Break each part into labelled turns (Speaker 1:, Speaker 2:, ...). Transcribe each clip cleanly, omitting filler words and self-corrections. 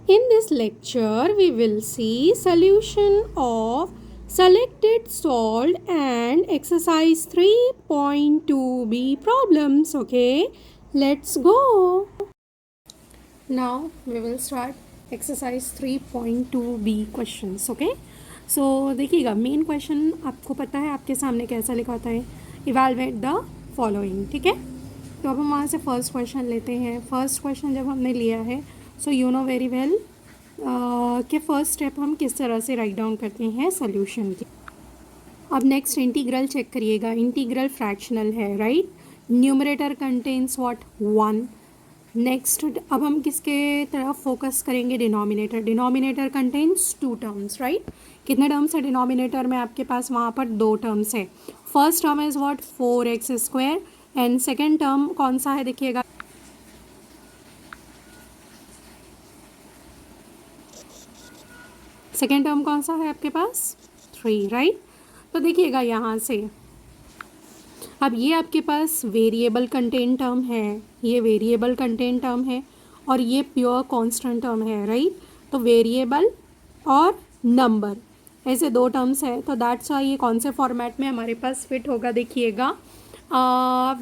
Speaker 1: In this lecture, we will see solution of selected, solved and exercise 3.2b problems. Okay, let's go. Now we will start exercise 3.2b questions. Okay, so देखिएगा main question आपको पता है आपके सामने कैसा लिखा होता है, इवैल्यूएट द फॉलोइंग. ठीक है, तो अब हम वहाँ से फर्स्ट क्वेश्चन लेते हैं. फर्स्ट क्वेश्चन जब हमने लिया है so you know very well कि फर्स्ट स्टेप हम किस तरह से राइट डाउन करते हैं सोल्यूशन की. अब नेक्स्ट इंटीग्रल चेक करिएगा. इंटीग्रल फ्रैक्शनल है, right. Numerator contains what 1. Next अब हम किसके तरफ फोकस करेंगे, denominator. Denominator contains 2 terms, right. कितने टर्म्स है डिनोमिनेटर में आपके पास, वहाँ पर 2 टर्म्स है. First term is what 4x² and second term कौन सा है देखिएगा, सेकेंड टर्म कौन सा है आपके पास 3, राइट. तो देखिएगा यहाँ से अब ये आपके पास वेरिएबल कंटेंट टर्म है, ये वेरिएबल कंटेंट टर्म है और ये प्योर कांस्टेंट टर्म है, राइट. तो वेरिएबल और नंबर ऐसे 2 टर्म्स है. तो दैट्स वाई ये कौन से फॉर्मेट में हमारे पास फिट होगा देखिएगा.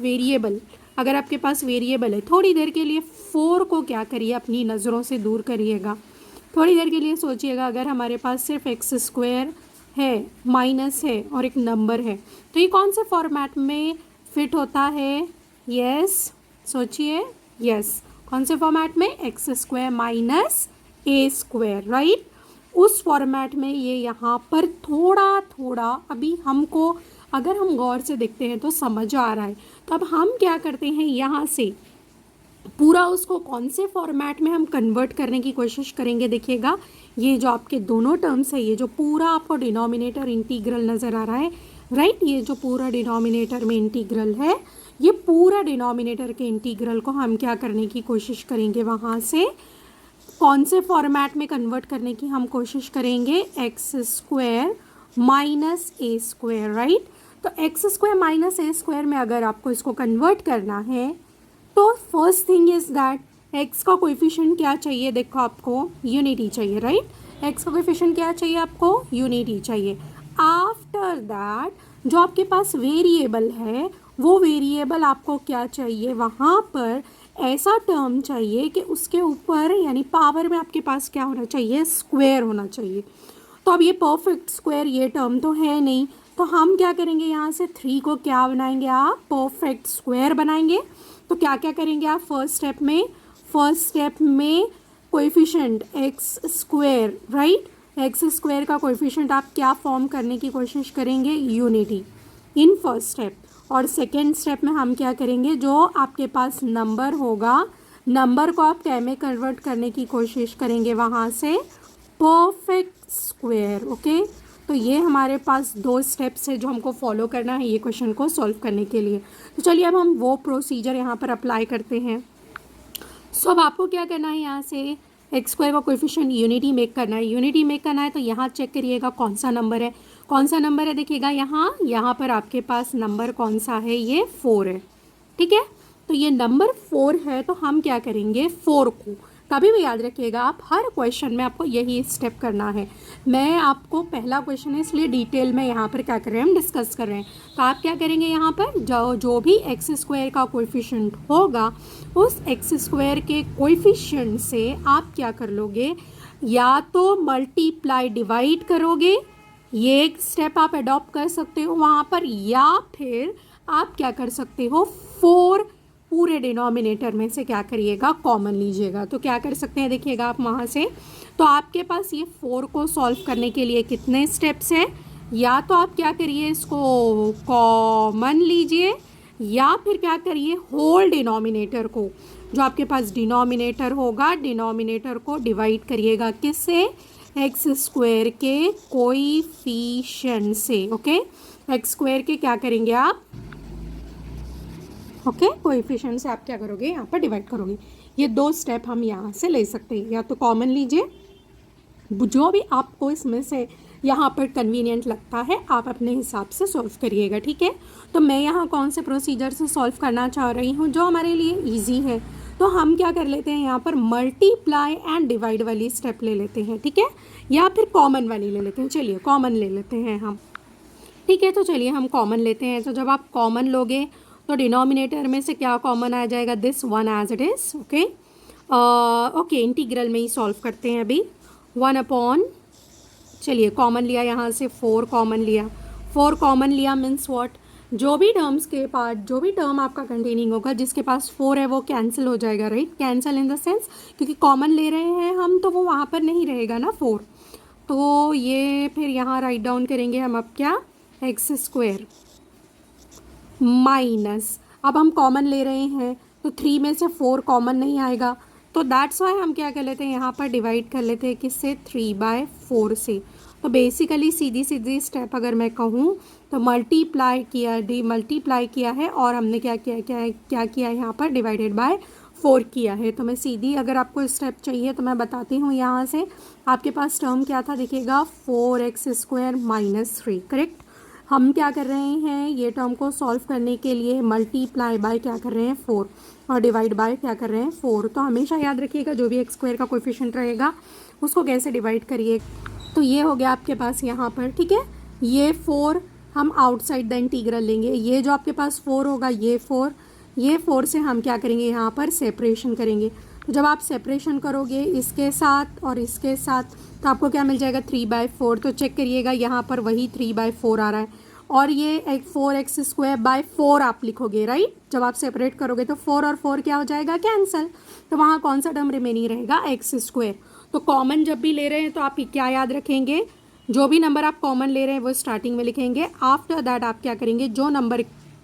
Speaker 1: वेरिएबल, अगर आपके पास वेरिएबल है, थोड़ी देर के लिए 4 को क्या करिए अपनी नज़रों से दूर करिएगा. थोड़ी देर के लिए सोचिएगा अगर हमारे पास सिर्फ x² है, माइनस है और एक नंबर है, तो ये कौन से फॉर्मेट में फिट होता है. यस, सोचिए. यस, कौन से फॉर्मेट में, x² माइनस a², राइट. उस फॉर्मेट में ये यहाँ पर थोड़ा थोड़ा अभी हमको अगर हम गौर से देखते हैं तो समझ आ रहा है. तो अब हम क्या करते हैं, यहाँ से पूरा उसको कौन से फॉर्मेट में हम कन्वर्ट करने की कोशिश करेंगे. देखिएगा ये जो आपके दोनों टर्म्स है, ये जो पूरा आपको डिनोमिनेटर इंटीग्रल नज़र आ रहा है, राइट. ये जो पूरा डिनोमिनेटर में इंटीग्रल है, ये पूरा डिनोमिनेटर के इंटीग्रल को हम क्या करने की कोशिश करेंगे, वहाँ से कौन से फॉर्मेट में कन्वर्ट करने की हम कोशिश करेंगे, x² माइनस a², राइट. तो x² माइनस a² में अगर आपको इसको कन्वर्ट करना है तो first thing is that x का कोएफिशिएंट क्या चाहिए, देखो आपको यूनिटी चाहिए, राइट. x का कोएफिशिएंट क्या चाहिए आपको, यूनिटी चाहिए. आफ्टर दैट जो आपके पास वेरिएबल है वो वेरिएबल आपको क्या चाहिए, वहाँ पर ऐसा टर्म चाहिए कि उसके ऊपर यानी पावर में आपके पास क्या होना चाहिए, स्क्वायर होना चाहिए. तो अब ये परफेक्ट स्क्वायर ये टर्म तो है नहीं, तो हम क्या करेंगे, यहाँ से 3 को क्या बनाएंगे आप, परफेक्ट स्क्वायर बनाएंगे. तो क्या क्या करेंगे आप फर्स्ट स्टेप में कोएफिशिएंट x², राइट. x² का कोएफिशिएंट आप क्या फॉर्म करने की कोशिश करेंगे, यूनिटी इन फर्स्ट स्टेप. और सेकेंड स्टेप में हम क्या करेंगे, जो आपके पास नंबर होगा, नंबर को आप क्या में कन्वर्ट करने की कोशिश करेंगे, वहाँ से परफेक्ट स्क्वायर. ओके, तो ये हमारे पास 2 स्टेप्स है जो हमको फॉलो करना है ये क्वेश्चन को सॉल्व करने के लिए. तो चलिए अब हम वो प्रोसीजर यहाँ पर अप्लाई करते हैं. सो अब आपको क्या करना है, यहाँ से x² का कोएफिशिएंट यूनिटी मेक करना है. यूनिटी मेक करना है तो यहाँ चेक करिएगा कौन सा नंबर है, कौन सा नंबर है देखिएगा यहाँ पर आपके पास नंबर कौन सा है, ये 4 है, ठीक है. तो ये नंबर 4 है तो हम क्या करेंगे, 4 को कभी भी याद रखिएगा आप, हर क्वेश्चन में आपको यही स्टेप करना है. मैं आपको पहला क्वेश्चन है इसलिए डिटेल में यहाँ पर क्या कर रहे हैं, हम डिस्कस कर रहे हैं. तो आप क्या करेंगे, यहाँ पर जो भी x² का कोएफिशिएंट होगा उस x² के कोएफिशिएंट से आप क्या कर लोगे, या तो मल्टीप्लाई डिवाइड करोगे, ये एक स्टेप आप अडॉप्ट कर सकते हो वहाँ पर, या फिर आप क्या कर सकते हो, 4 पूरे डिनोमिनेटर में से क्या करिएगा, कॉमन लीजिएगा. तो क्या कर सकते हैं देखिएगा आप वहाँ से, तो आपके पास ये 4 को सॉल्व करने के लिए कितने स्टेप्स हैं, या तो आप क्या करिए इसको कॉमन लीजिए, या फिर क्या करिए होल डिनोमिनेटर को, जो आपके पास डिनोमिनेटर होगा, डिनोमिनेटर को डिवाइड करिएगा किससे, x² के कोएफिशिएंट से. ओके, x² के क्या करेंगे आप, ओके, कोएफिशिएंट से आप क्या करोगे, यहाँ पर डिवाइड करोगे. ये 2 स्टेप हम यहाँ से ले सकते हैं, या तो कॉमन लीजिए, जो भी आपको इसमें से यहाँ पर कन्वीनियंट लगता है आप अपने हिसाब से सॉल्व करिएगा, ठीक है. तो मैं यहाँ कौन से प्रोसीजर से सॉल्व करना चाह रही हूँ, जो हमारे लिए ईजी है. तो हम क्या कर लेते हैं यहाँ पर मल्टीप्लाई एंड डिवाइड वाली स्टेप ले लेते हैं, ठीक है, या फिर कॉमन वाली ले लेते हैं। चलिए कॉमन ले लेते हैं हम, ठीक है। तो चलिए हम कॉमन लेते हैं। तो जब आप कॉमन लोगे तो डिनोमिनेटर में से क्या कॉमन आ जाएगा, this one as it is, okay. Okay, integral में ही सॉल्व करते हैं अभी। 1/, चलिए कॉमन लिया यहाँ से, 4 कॉमन लिया। 4 कॉमन लिया मीन्स व्हाट, जो भी टर्म्स के पास, जो भी टर्म आपका कंटेनिंग होगा जिसके पास 4 है वो कैंसिल हो जाएगा, right. Cancel in the sense क्योंकि कॉमन ले रहे हैं हम तो वो वहाँ पर नहीं रहेगा ना 4। तो ये फिर यहाँ राइट डाउन करेंगे हम अब क्या, x² माइनस, अब हम कॉमन ले रहे हैं तो 3 में से 4 कॉमन नहीं आएगा, तो दैट्स वाई हम क्या कर लेते हैं यहाँ पर डिवाइड कर लेते हैं किससे, 3/4 से। तो बेसिकली सीधी सीधी स्टेप अगर मैं कहूँ तो मल्टीप्लाई किया है और हमने क्या किया है यहाँ पर डिवाइडेड बाय 4 किया है। तो मैं सीधी, अगर आपको स्टेप चाहिए तो मैं बताती हूँ यहाँ से। आपके पास टर्म क्या था देखिएगा, 4x² - 3, करेक्ट। हम क्या कर रहे हैं, ये टर्म को सॉल्व करने के लिए मल्टीप्लाई बाय क्या कर रहे हैं, 4, और डिवाइड बाय क्या कर रहे हैं, 4। तो हमेशा याद रखिएगा जो भी x² का कोएफिशिएंट रहेगा उसको कैसे डिवाइड करिए। तो ये हो गया आपके पास यहाँ पर, ठीक है। ये 4 हम आउटसाइड द इंटीग्रल लेंगे, ये जो आपके पास 4 होगा ये 4 से हम क्या करेंगे यहाँ पर सेपरेशन करेंगे। तो जब आप सेपरेशन करोगे इसके साथ और इसके साथ तो आपको क्या मिल जाएगा, 3/4। तो चेक करिएगा यहाँ पर वही 3/4 आ रहा है, और ये 4x² आप लिखोगे, राइट। जब आप सेपरेट करोगे तो 4 और 4 क्या हो जाएगा, कैंसिल। तो वहाँ कौन सा टर्म रिमेनिंग रहेगा, x²। तो कॉमन जब भी ले रहे हैं तो आप क्या याद रखेंगे, जो भी नंबर आप कॉमन ले रहे हैं वो स्टार्टिंग में लिखेंगे। आफ्टर दैट आप क्या करेंगे,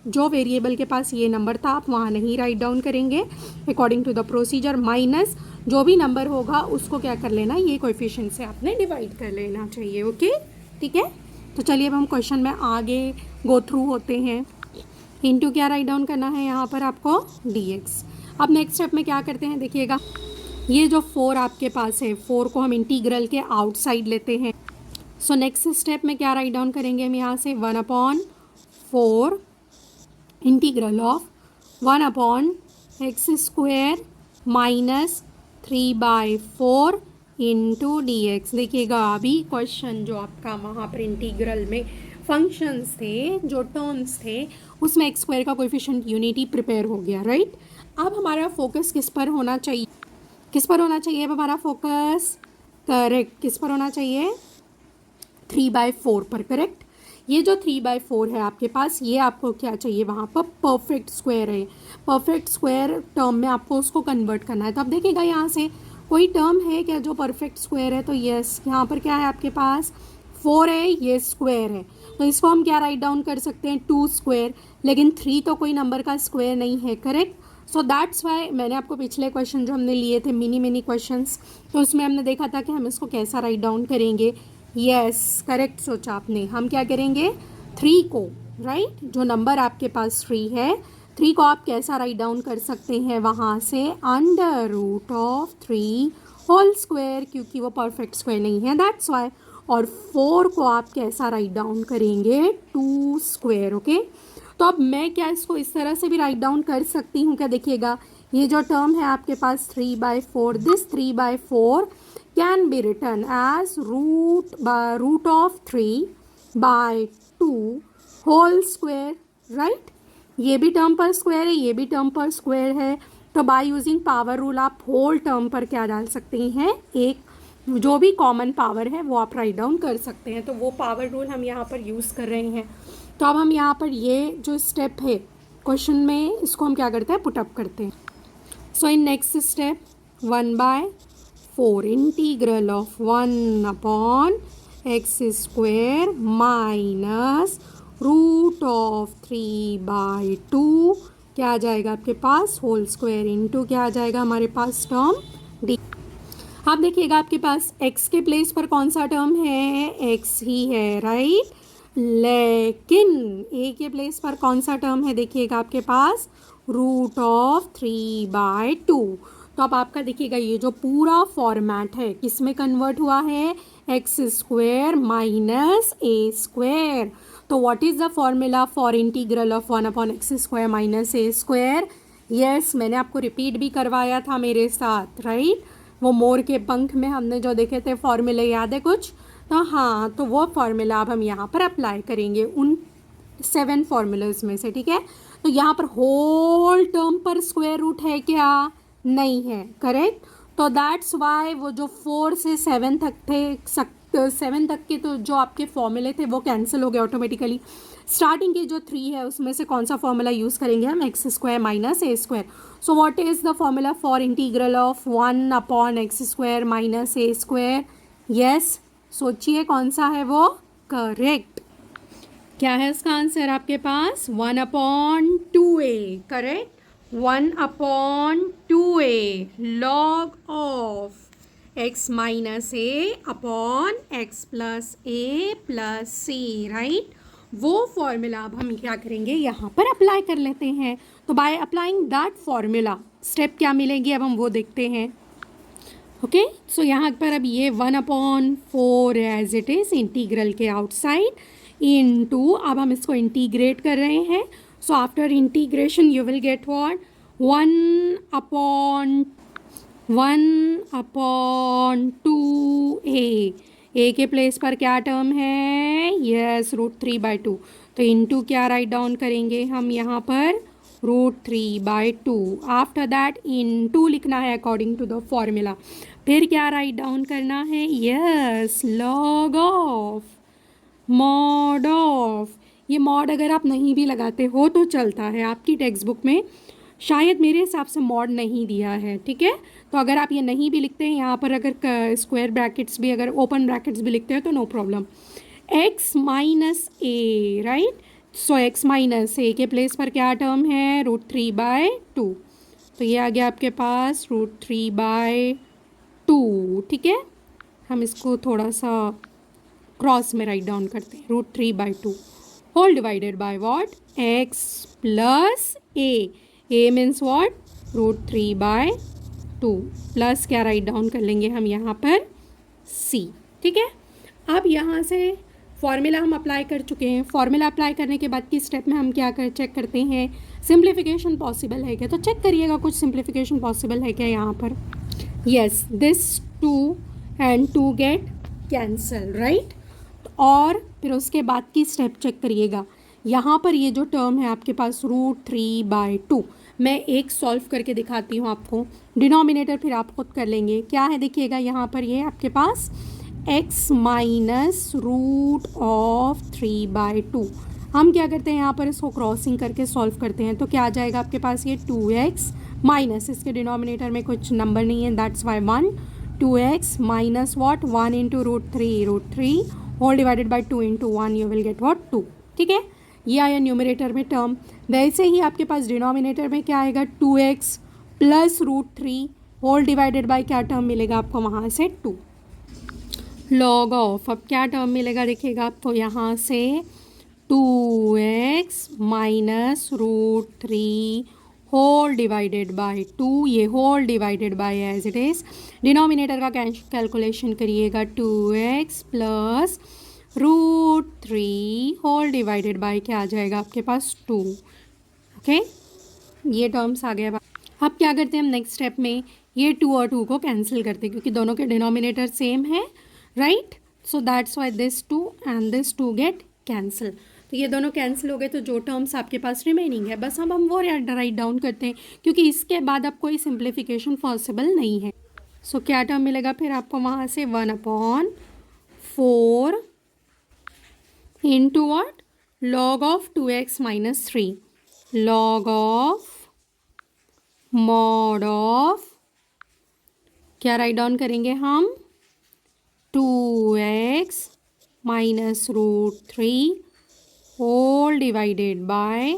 Speaker 1: जो वेरिएबल के पास ये नंबर था आप वहाँ नहीं राइट डाउन करेंगे according to the procedure, minus जो भी नंबर होगा उसको क्या कर लेना, ये कोएफिशिएंट से आपने डिवाइड कर लेना चाहिए, ओके, ठीक है। तो चलिए अब हम क्वेश्चन में आगे गो थ्रू होते हैं। इनटू क्या राइट डाउन करना है यहाँ पर आपको, dx। अब नेक्स्ट स्टेप में क्या करते हैं देखिएगा, ये जो 4 आपके पास है, 4 को हम इंटीग्रल के आउटसाइड लेते हैं। सो नेक्स्ट स्टेप में क्या राइट डाउन करेंगे हम यहाँ से, 1/4 integral of 1/x² - 3/4 into dx। देखिएगा अभी क्वेश्चन जो आपका वहाँ पर इंटीग्रल में फंक्शंस थे, जो टर्म्स थे, उसमें x² का कोएफिशिएंट यूनिटी प्रिपेयर हो गया, राइट। अब हमारा फोकस किस पर होना चाहिए, अब हमारा फोकस, करेक्ट, किस पर होना चाहिए, 3/4 पर, करेक्ट। ये जो 3/4 है आपके पास, ये आपको क्या चाहिए, वहाँ पर परफेक्ट स्क्वायर है। परफेक्ट स्क्वायर टर्म में आपको उसको कन्वर्ट करना है। तो अब देखिएगा यहाँ से कोई टर्म है क्या जो परफेक्ट स्क्वायर है, तो यस, यहाँ पर क्या है आपके पास, 4 है, ये स्क्वायर है, तो इसको हम क्या राइट डाउन कर सकते हैं, 2²। लेकिन 3 तो कोई नंबर का स्क्वायर नहीं है, करेक्ट। सो दैट्स वाई मैंने आपको पिछले क्वेश्चन जो हमने लिए थे मिनी क्वेश्चंस, तो उसमें हमने देखा था कि हम इसको कैसा राइट डाउन करेंगे। यस, करेक्ट सोचा आपने। हम क्या करेंगे, 3 को, राइट, जो नंबर आपके पास 3 है, 3 को आप कैसा राइट डाउन कर सकते हैं वहाँ से, √3 होल स्क्वायर, क्योंकि वो परफेक्ट स्क्वायर नहीं है, दैट्स वाई। और 4 को आप कैसा राइट डाउन करेंगे, 2², ओके। तो अब मैं क्या इसको इस तरह से भी राइट डाउन कर सकती हूँ क्या, देखिएगा ये जो टर्म है आपके पास 3/4, this 3/4 can be written as √3/2 whole square, right. ये भी टर्म पर स्क्वायर है, ये भी टर्म पर स्क्वायर है, तो बाय यूजिंग पावर रूल आप होल टर्म पर क्या डाल सकते हैं, एक जो भी कॉमन पावर है वो आप राइट डाउन कर सकते हैं। तो वो पावर रूल हम यहाँ पर यूज़ कर रहे हैं। तो अब हम यहाँ पर ये जो स्टेप है क्वेश्चन में, इसको हम क्या करते हैं, पुटअप करते हैं। So in next step 1/4 integral of 1/x² minus √3/2 क्या आ जाएगा आपके पास, होल स्क्वायर, इंटू क्या आ जाएगा हमारे पास टर्म डी। आप देखिएगा आपके पास x के प्लेस पर कौन सा टर्म है, x ही है, राइट। लेकिन a के प्लेस पर कौन सा टर्म है, देखिएगा आपके पास √3/2। तो अब आपका देखिएगा ये जो पूरा फॉर्मेट है किस में कन्वर्ट हुआ है, x² माइनस a²। तो what is the formula for integral of 1/x² minus a², yes, मैंने आपको रिपीट भी करवाया था मेरे साथ, राइट। वो मोर के पंख में हमने जो देखे थे फॉर्मूले, याद है कुछ? तो हाँ, तो वो फॉर्मूला अब हम यहाँ पर अप्लाई करेंगे उन 7 फॉर्मूलाज में से, ठीक है। तो यहाँ पर होल टर्म पर स्क्वायर रूट है क्या? नहीं है, करेक्ट। तो दैट्स वाई वो जो 4 से 7 तक थे, 7 तक के तो जो आपके फॉर्मूले थे वो कैंसिल हो गए ऑटोमेटिकली। स्टार्टिंग के जो 3 है उसमें से कौन सा फॉर्मूला यूज़ करेंगे हम? X square minus A square. So what is the formula for integral of 1 upon x square minus A square? Yes, सोचिए कौन सा है वो? करेक्ट। क्या है इसका आंसर आपके पास? 1/2a, correct. 1/2a log of x minus a upon x plus a plus c, right. वो फॉर्मूला अब हम क्या करेंगे, यहाँ पर अप्लाई कर लेते हैं। तो by applying that formula step क्या मिलेगी अब हम वो देखते हैं। ओके, सो यहाँ पर अब ये 1/4 एज इट इज़ इंटीग्रल के आउटसाइड इनटू, अब हम इसको इंटीग्रेट कर रहे हैं। So after integration you will get what? 1/2a। ए के प्लेस पर क्या टर्म है? यस, √3/2। तो इनटू क्या राइट डाउन करेंगे हम यहाँ पर? √3/2। आफ्टर दैट इनटू लिखना है अकॉर्डिंग टू द फॉर्मूला। फिर क्या राइट डाउन करना है? Yes, log of mod of. ये मॉड अगर आप नहीं भी लगाते हो तो चलता है, आपकी टेक्स्ट बुक में शायद मेरे हिसाब से मॉड नहीं दिया है, ठीक है। तो अगर आप ये नहीं भी लिखते हैं यहाँ पर, अगर स्क्वायर ब्रैकेट्स भी, अगर ओपन ब्रैकेट्स भी लिखते हैं तो नो प्रॉब्लम। x माइनस ए, राइट। सो x माइनस ए के प्लेस पर क्या टर्म है? √3/2। तो ये आ गया आपके पास √3/2, ठीक है। हम इसको थोड़ा सा क्रॉस में राइट डाउन करते हैं। √3/2 whole divided by what? x plus a. A means what? √3/2 plus क्या राइट डाउन कर लेंगे हम यहाँ पर? c, ठीक है। अब यहाँ से फॉर्मूला हम अप्लाई कर चुके हैं। फॉर्मूला अप्लाई करने के बाद की स्टेप में हम क्या चेक करते हैं? सिंप्लीफिकेशन पॉसिबल है क्या? तो चेक करिएगा कुछ सिंप्लीफिकेशन पॉसिबल है क्या यहाँ पर। Yes, this 2 and 2 get cancel, right. और फिर उसके बाद की स्टेप चेक करिएगा। यहाँ पर ये जो टर्म है आपके पास √3/2, मैं एक सॉल्व करके दिखाती हूँ आपको। डिनोमिनेटर फिर आप खुद कर लेंगे। क्या है देखिएगा, यहाँ पर ये आपके पास x माइनस √3/2। हम क्या करते हैं यहाँ पर, इसको क्रॉसिंग करके सॉल्व करते हैं। तो क्या आ जाएगा आपके पास? ये 2x माइनस, इसके डिनोमिनेटर में कुछ नंबर नहीं है, that's why 1। 2x minus what? 1 into √3 whole divided by 2 into 1, you will get what? 2, ठीक है। ये आया न्यूमरेटर में टर्म। वैसे ही आपके पास डिनोमिनेटर में क्या आएगा? 2x plus √3 whole divided by क्या टर्म मिलेगा आपको वहाँ से? 2 लॉग ऑफ। अब क्या टर्म मिलेगा देखिएगा आपको यहाँ से? 2x minus √3 whole divided by 2, ये whole divided by as it is. Denominator का कैलकुलेशन करिएगा। 2x plus √3 whole divided bye क्या आ जाएगा आपके पास? 2, ओके। ये टर्म्स आ गया। अब क्या करते हैं हम नेक्स्ट स्टेप में? ये 2 और 2 को कैंसिल करते हैं क्योंकि दोनों के डिनोमिनेटर सेम है, right. So that's why this 2 and this 2 get cancel. तो ये दोनों कैंसिल हो गए। तो जो टर्म्स आपके पास रिमेनिंग है बस अब हम वो राइट डाउन करते हैं क्योंकि इसके बाद अब कोई सिंप्लीफिकेशन पॉसिबल नहीं है। सो क्या टर्म मिलेगा फिर आपको वहाँ से? 1/4 into what? Log of 2x minus 3, log of mod of क्या राइट डाउन करेंगे हम? 2x minus √3 whole divided by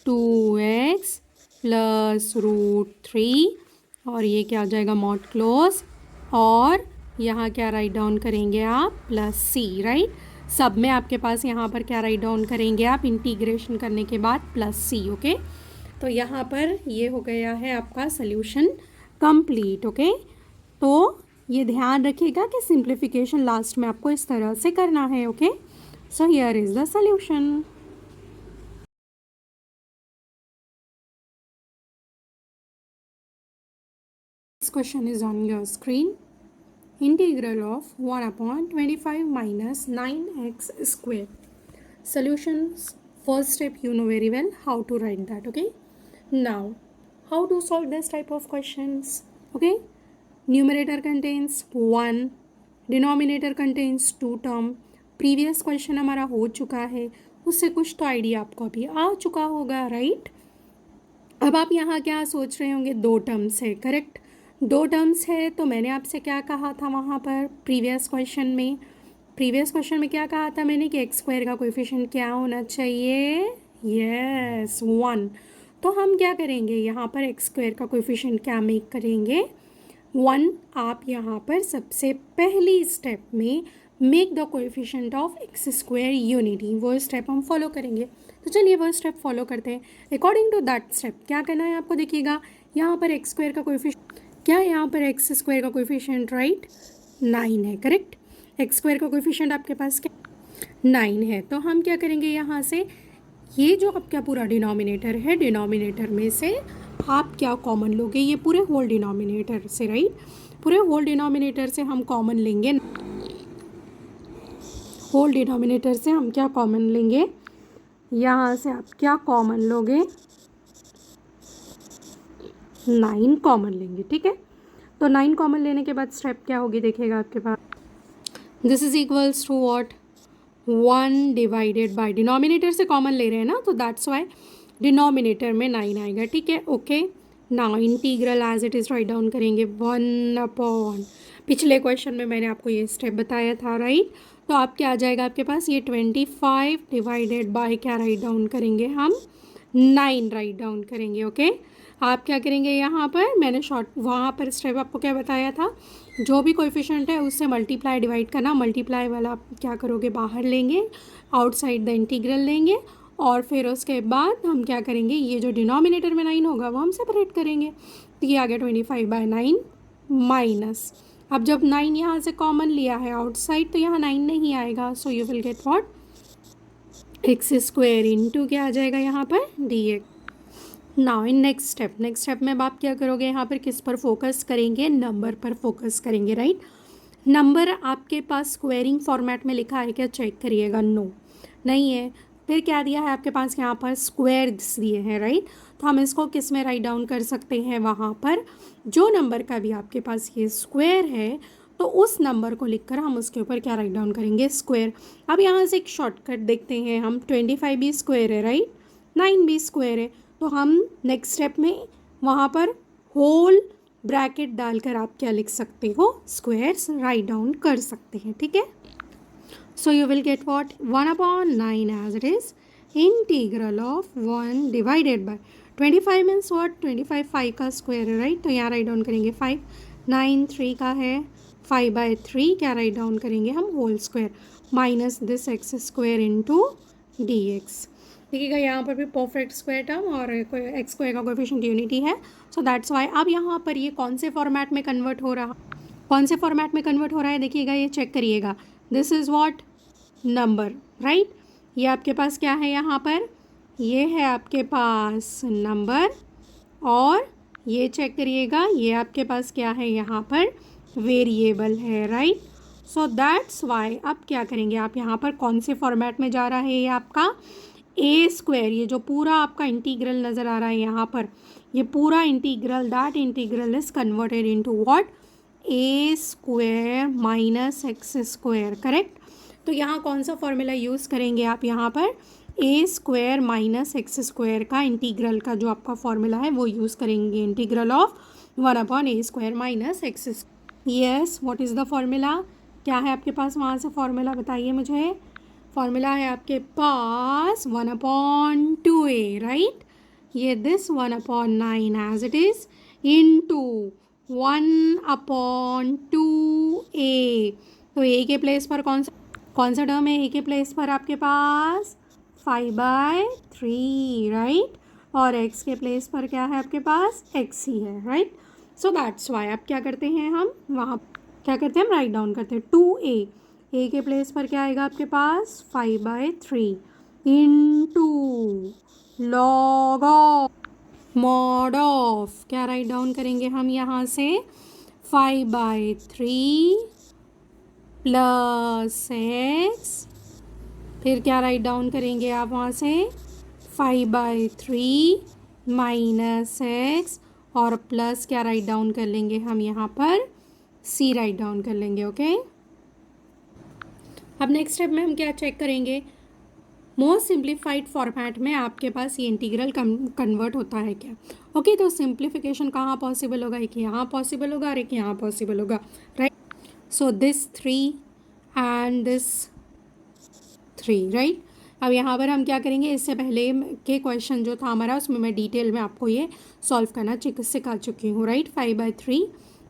Speaker 1: 2x plus √3, और ये क्या हो जाएगा? Mod close. और यहाँ क्या राइट डाउन करेंगे आप? Plus c, right. सब में आपके पास यहाँ पर क्या राइट डाउन करेंगे आप इंटीग्रेशन करने के बाद? प्लस सी, ओके। तो यहाँ पर ये हो गया है आपका सल्यूशन कंप्लीट, ओके। तो ये ध्यान रखिएगा कि सिंप्लीफिकेशन लास्ट में आपको इस तरह से करना है, okay. So here is the solution. question is on your screen. Integral of 1 upon 25 minus 9x square. Solutions. First step you know very well how to write that, okay? Now, how to solve this type of questions, okay? Numerator contains 1, denominator contains 2 term. Previous question हमारा हो चुका है, उससे कुछ तो idea आपको अभी आ चुका होगा, राइट? अब आप यहाँ क्या सोच रहे होंगे, 2 टर्म्स है, करेक्ट? 2 टर्म्स है तो मैंने आपसे क्या कहा था वहाँ पर प्रीवियस क्वेश्चन में क्या कहा था मैंने कि एक्स स्क्वायर का कोएफिशिएंट क्या होना चाहिए? यस 1। तो हम क्या करेंगे यहाँ पर एक्स स्क्वायर का कोएफिशिएंट क्या मेक करेंगे? 1। आप यहाँ पर सबसे पहली स्टेप में make the coefficient of x square unity, वो स्टेप हम फॉलो करेंगे। तो चलिए वो स्टेप फॉलो करते हैं। अकॉर्डिंग टू दैट स्टेप क्या करना है आपको, देखिएगा यहाँ पर एक्स स्क्वायर का कोएफिशिएंट क्या है, यहाँ पर एक्स स्क्वायर का कोएफिशिएंट राइट 9 है, करेक्ट? एक्स स्क्वायर का कोएफिशिएंट आपके पास क्या 9 है। तो हम क्या करेंगे यहाँ से, ये जो आपका पूरा डिनोमिनेटर है, डिनोमिनेटर में से आप क्या कॉमन लोगे, ये पूरे होल डिनोमिनेटर से, राइट? पूरे होल डिनोमिनेटर से हम कॉमन लेंगे, होल डिनोमिनेटर से हम क्या कॉमन लेंगे, यहाँ से आप क्या कॉमन लोगे, 9 कॉमन लेंगे, ठीक है? तो 9 कॉमन लेने के बाद स्टेप क्या होगी, देखिएगा आपके पास this is equals to what, 1 divided by, denominator से कॉमन ले रहे हैं ना, तो दैट्स वाई डिनोमिनेटर में 9 आएगा, ठीक है? Okay, now integral as it is write down करेंगे 1 अपॉन, पिछले क्वेश्चन में मैंने आपको ये स्टेप बताया था, राइट? तो आप क्या आ जाएगा आपके पास, ये 25 डिवाइडेड बाय क्या राइट डाउन करेंगे हम, 9 राइट डाउन करेंगे, ओके? आप क्या करेंगे यहाँ पर, मैंने शॉर्ट वहाँ पर स्टेप आपको क्या बताया था, जो भी कोएफिशिएंट है उससे मल्टीप्लाई डिवाइड करना, मल्टीप्लाई वाला आप क्या करोगे, बाहर लेंगे, आउटसाइड द इंटीग्रल लेंगे, और फिर उसके बाद हम क्या करेंगे, ये जो डिनोमिनेटर में 9 होगा वो हम सेपरेट करेंगे। तो ये आ गया 25/9 माइनस, अब जब 9 यहाँ से कॉमन लिया है आउटसाइड तो यहाँ 9 नहीं आएगा, सो you will get what, x square into क्या आ जाएगा यहाँ पर, dx। Now in next step में आप क्या करोगे, यहाँ पर किस पर फोकस करेंगे, नंबर पर फोकस करेंगे, राइट? नंबर आपके पास स्क्वेयरिंग फॉर्मेट में लिखा है क्या, चेक करिएगा, नो नहीं है। फिर क्या दिया है आपके पास, यहाँ पर स्क्वायर्स दिए हैं, राइट? तो हम इसको किस में राइट डाउन कर सकते हैं, वहाँ पर जो नंबर का भी आपके पास ये स्क्वायर है तो उस नंबर को लिखकर हम उसके ऊपर क्या राइट डाउन करेंगे, स्क्वायर। अब यहाँ से एक शॉर्टकट देखते हैं हम, 25 भी स्क्वायर है, राइट? 9 भी स्क्वायर है, तो हम नेक्स्ट स्टेप में वहाँ पर होल ब्रैकेट डालकर आप क्या लिख सकते हो, स्क्वायर्स राइट डाउन कर सकते हैं, ठीक है? So you will get what, 1/9 as it is integral of 1 divided by 25 means what, 25 5 का स्क्वायर है, राइट? तो यहाँ राइट डाउन करेंगे 5, 9 3 का है, 5/3 क्या राइट डाउन करेंगे हम, whole square minus this x square into dx। देखिएगा यहाँ पर भी परफेक्ट स्क्वायर टर्म और एक्स स्क्वायर का कोएफिशिएंट यूनिटी है, सो दैट्स वाई। अब यहाँ पर ये कौन से फॉर्मेट में कन्वर्ट हो रहा, है देखिएगा, ये चेक करिएगा, this is what, number, right? ये आपके पास क्या है यहाँ पर, ये है आपके पास नंबर, और ये चेक करिएगा, ये आपके पास क्या है यहाँ पर, वेरिएबल है, राइट? सो दैट्स वाई अब क्या करेंगे आप, यहाँ पर कौन से फॉर्मेट में जा रहा है ये आपका, ए स्क्वायर, ये जो पूरा आपका इंटीग्रल नज़र आ रहा है यहाँ पर, ये पूरा integral, that integral is converted into what, A square minus x square, correct? तो यहाँ कौन सा फॉर्मूला यूज़ करेंगे आप, यहाँ पर ए स्क्वायर माइनस एक्स स्क्वायर का इंटीग्रल का जो आपका फॉर्मूला है वो यूज़ करेंगे, integral of 1/a square minus x. Yes, what is the formula, क्या है आपके पास वहाँ से फॉर्मूला, बताइए मुझे। फॉर्मूला है आपके पास 1/2a, राइट? ये this 1/9 as it is into 1/2a। तो a के प्लेस पर कौन सा टर्म है, a के प्लेस पर आपके पास 5/3, राइट? और x के प्लेस पर क्या है आपके पास, x ही है, राइट? सो दैट्स वाई अब क्या करते हैं हम, वहाँ क्या करते हैं हम, राइट डाउन करते हैं 2a, a के प्लेस पर क्या आएगा आपके पास 5/3 into log of mod of, क्या राइट डाउन करेंगे हम यहाँ से 5/3 प्लस एक्स, फिर क्या राइट डाउन करेंगे आप वहाँ से 5/3 माइनस एक्स, और प्लस क्या राइट डाउन कर लेंगे हम यहाँ पर सी राइट डाउन कर लेंगे। ओके, अब नेक्स्ट स्टेप में हम क्या चेक करेंगे, मोस्ट सिंप्लीफाइड फॉर्मेट में आपके पास ये इंटीग्रल कन्वर्ट होता है क्या। ओके, तो सिंप्लीफिकेशन कहाँ पॉसिबल होगा, एक यहाँ पॉसिबल होगा और एक यहाँ पॉसिबल होगा, right. So this 3 and this 3, right. अब यहाँ पर हम क्या करेंगे, इससे पहले के क्वेश्चन जो था हमारा उसमें मैं डिटेल में आपको ये सॉल्व करना सिखा चुकी हूँ, राइट। 5/3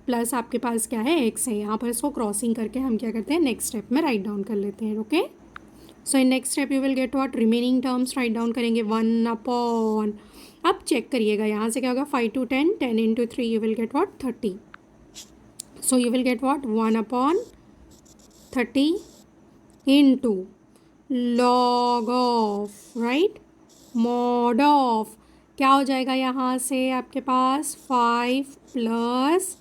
Speaker 1: प्लस आपके पास क्या है एक्स है, यहाँ पर इसको क्रॉसिंग करके हम क्या करते हैं नेक्स्ट स्टेप में राइट डाउन कर लेते हैं। Okay, so in next step you will get what, remaining terms right down करेंगे 1/, अब चेक करिएगा यहाँ से क्या होगा 5 to 10, 10 into 3 you will get what 30, so you will get what 1/30 into log of, right, mod of, क्या हो जाएगा यहाँ से आपके पास 5 +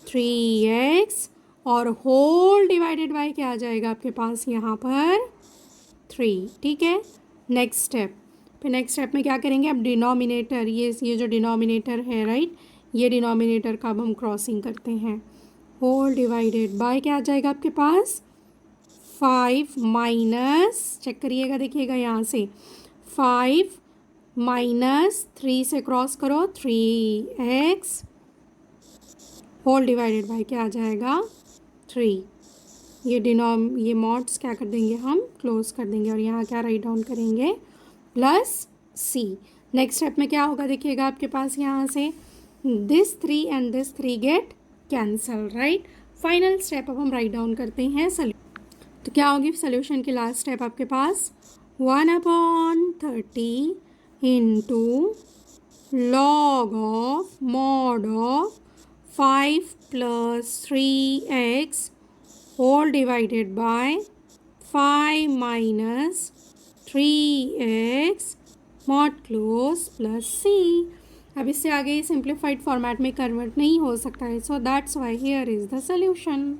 Speaker 1: 3x और होल डिवाइडेड बाय क्या आ जाएगा आपके पास यहाँ पर 3, ठीक है। नेक्स्ट स्टेप, फिर नेक्स्ट स्टेप में क्या करेंगे, अब डिनोमिनेटर, ये जो डिनोमिनेटर है, राइट, ये डिनोमिनेटर का अब हम क्रॉसिंग करते हैं, होल डिवाइडेड बाय क्या आ जाएगा आपके पास 5 माइनस, चेक करिएगा देखिएगा यहाँ से 5 माइनस 3 से क्रॉस करो 3x होल डिवाइडेड बाय क्या आ जाएगा 3, ये मॉड्स क्या कर देंगे हम क्लोज कर देंगे और यहाँ क्या राइट डाउन करेंगे प्लस सी। नेक्स्ट स्टेप में क्या होगा देखिएगा आपके पास यहाँ से this 3 and this 3 get cancel, right. Final step अब हम राइट डाउन करते हैं तो क्या होगी सोल्यूशन की लास्ट स्टेप आपके पास 1/30 into log of mod of 5 + 3x whole divided by 5 minus 3x mod close plus C. अब इससे आगे सिंप्लीफाइड फॉर्मेट में कन्वर्ट नहीं हो सकता है, so that's why here is the solution.